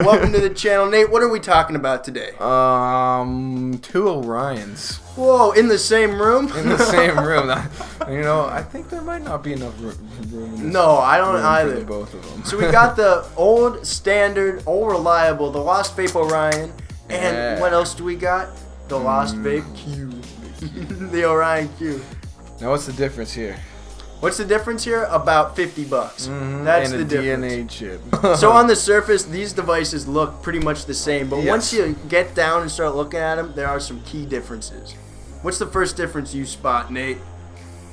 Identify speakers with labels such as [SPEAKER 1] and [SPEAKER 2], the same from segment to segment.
[SPEAKER 1] Welcome to the channel. Nate, what are we talking about today?
[SPEAKER 2] 2 Orions.
[SPEAKER 1] Whoa, in the same room?
[SPEAKER 2] In the same room. I think there might not be enough room in this
[SPEAKER 1] No, I don't either.
[SPEAKER 2] for the both of them.
[SPEAKER 1] So we got the old standard, old reliable, the Lost Vape Orion. And what else do we got? The Lost Vape Q. The Orion Q.
[SPEAKER 2] Now what's the difference here?
[SPEAKER 1] What's the difference here? About $50. That's
[SPEAKER 2] and
[SPEAKER 1] the difference.
[SPEAKER 2] DNA chip.
[SPEAKER 1] So on the surface, these devices look pretty much the same, but
[SPEAKER 2] Yes.
[SPEAKER 1] once you get down and start looking at them, there are some key differences. What's the first difference you spot, Nate?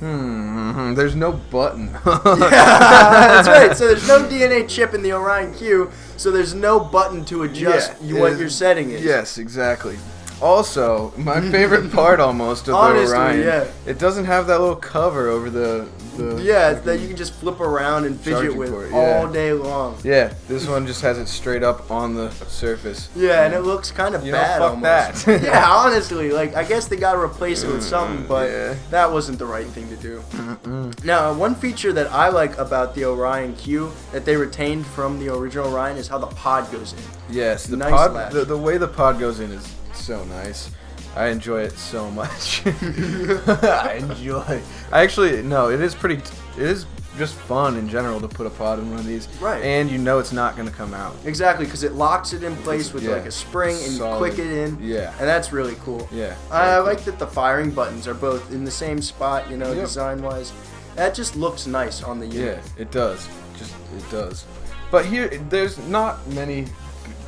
[SPEAKER 2] There's no button.
[SPEAKER 1] That's right. So there's no DNA chip in the Orion Q, so there's no button to adjust what your setting is.
[SPEAKER 2] Yes, exactly. Also, my favorite part almost of
[SPEAKER 1] Honestly,
[SPEAKER 2] the Orion,
[SPEAKER 1] yeah.
[SPEAKER 2] it doesn't have that little cover over the
[SPEAKER 1] it's that you can just flip around and fidget
[SPEAKER 2] charging
[SPEAKER 1] with
[SPEAKER 2] port,
[SPEAKER 1] all day long.
[SPEAKER 2] Yeah, this one just has it straight up on the surface.
[SPEAKER 1] Yeah, and it looks kind of bad
[SPEAKER 2] fuck
[SPEAKER 1] almost.
[SPEAKER 2] that.
[SPEAKER 1] Yeah, honestly, I guess they gotta replace it with something, but that wasn't the right thing to do. Now, one feature that I like about the Orion Q that they retained from the original Orion is how the pod goes in.
[SPEAKER 2] Yes, the
[SPEAKER 1] Nice
[SPEAKER 2] pod,
[SPEAKER 1] latch.
[SPEAKER 2] the way the pod goes in is so nice. I enjoy it so much. It is just fun in general to put a pod in one of these.
[SPEAKER 1] Right.
[SPEAKER 2] And you know it's not going to come out.
[SPEAKER 1] Exactly, because it locks it in place with like a spring and you click it in.
[SPEAKER 2] Yeah.
[SPEAKER 1] And that's really cool.
[SPEAKER 2] Yeah.
[SPEAKER 1] I like that the firing buttons are both in the same spot, design-wise. That just looks nice on the unit.
[SPEAKER 2] Yeah, it does. It does. But here, there's not many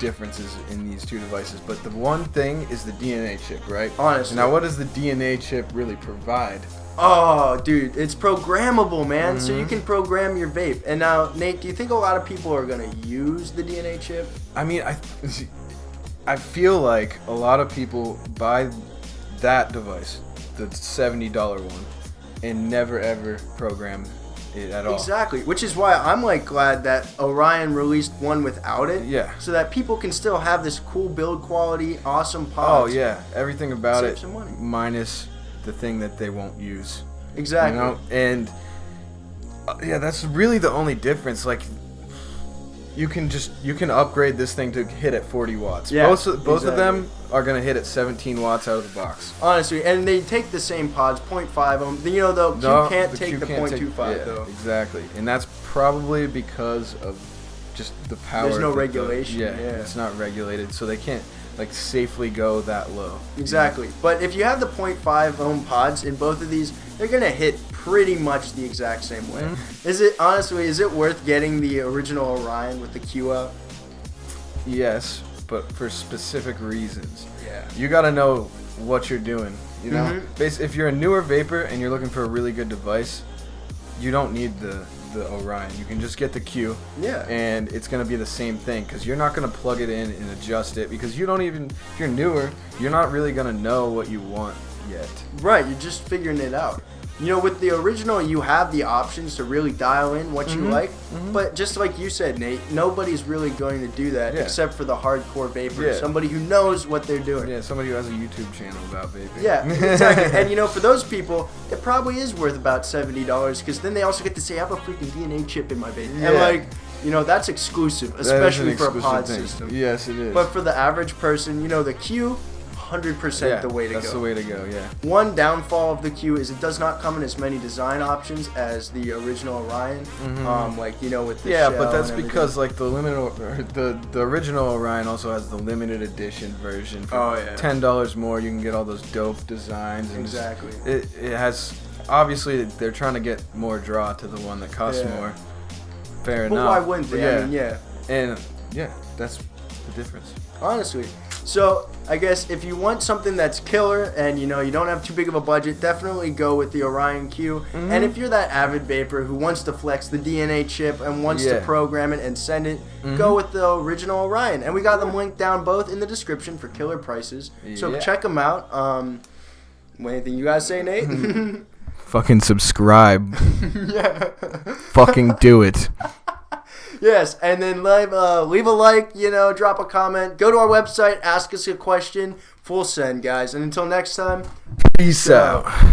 [SPEAKER 2] differences in these two devices, but the one thing is the DNA chip, right?
[SPEAKER 1] Honestly.
[SPEAKER 2] Now, what does the DNA chip really provide?
[SPEAKER 1] Oh, dude, it's programmable, man. So you can program your vape. And now, Nate, do you think a lot of people are going to use the DNA chip?
[SPEAKER 2] I mean, I feel like a lot of people buy that device, the $70 one, and never ever program it at all.
[SPEAKER 1] Exactly, which is why I'm glad that Orion released one without it.
[SPEAKER 2] Yeah.
[SPEAKER 1] So that people can still have this cool build quality, awesome pods.
[SPEAKER 2] Oh yeah, everything about
[SPEAKER 1] Save
[SPEAKER 2] it
[SPEAKER 1] some money.
[SPEAKER 2] minus the thing that they won't use.
[SPEAKER 1] Exactly.
[SPEAKER 2] And that's really the only difference. Like, you can upgrade this thing to hit at 40 watts.
[SPEAKER 1] Yeah,
[SPEAKER 2] both of them are gonna hit at 17 watts out of the box.
[SPEAKER 1] Honestly, and they take the same pods, 0.5 of them. The Q can't take the 0.25 though.
[SPEAKER 2] Exactly, and that's probably because of just the power.
[SPEAKER 1] There's no regulation.
[SPEAKER 2] Yeah, it's not regulated, so they can't safely go that low.
[SPEAKER 1] Exactly. But if you have the 0.5 ohm pods in both of these, they're gonna hit pretty much the exact same way. Is it worth getting the original Orion with the Q out?
[SPEAKER 2] Yes, but for specific reasons.
[SPEAKER 1] Yeah.
[SPEAKER 2] You gotta know what you're doing. If you're a newer vapor and you're looking for a really good device, you don't need the Orion. You can just get the Q.
[SPEAKER 1] Yeah.
[SPEAKER 2] And it's gonna be the same thing because you're not gonna plug it in and adjust it because if you're newer, you're not really gonna know what you want yet.
[SPEAKER 1] Right. You're just figuring it out. With the original, you have the options to really dial in what you like, but just like you said, Nate, nobody's really going to do that except for the hardcore vapors, somebody who knows what they're doing.
[SPEAKER 2] Yeah, somebody who has a YouTube channel about vaping.
[SPEAKER 1] Yeah, exactly. And for those people, it probably is worth about $70 because then they also get to say, I have a freaking DNA chip in my vape.
[SPEAKER 2] Yeah.
[SPEAKER 1] And that's exclusive, especially for a pod
[SPEAKER 2] thing.
[SPEAKER 1] system.
[SPEAKER 2] Yes, it is.
[SPEAKER 1] But for the average person, the Q, 100% the way to go.
[SPEAKER 2] That's the way to go, yeah.
[SPEAKER 1] One downfall of the Q is it does not come in as many design options as the original Orion. With the shell
[SPEAKER 2] but that's
[SPEAKER 1] and
[SPEAKER 2] because the original Orion also has the limited edition version. For $10 more, you can get all those dope designs. And
[SPEAKER 1] exactly.
[SPEAKER 2] It has, obviously, they're trying to get more draw to the one that costs more. Fair enough.
[SPEAKER 1] But why wouldn't they?
[SPEAKER 2] And that's the difference.
[SPEAKER 1] Honestly. So, I guess if you want something that's killer and you don't have too big of a budget, definitely go with the Orion Q. And if you're that avid vapor who wants to flex the DNA chip and wants to program it and send it, go with the original Orion. And we got them linked down both in the description for killer prices. So check them out. Anything you guys say, Nate?
[SPEAKER 2] Fucking subscribe. Fucking do it.
[SPEAKER 1] Yes, and then leave a like, drop a comment. Go to our website, ask us a question. Full send, guys. And until next time,
[SPEAKER 2] peace out.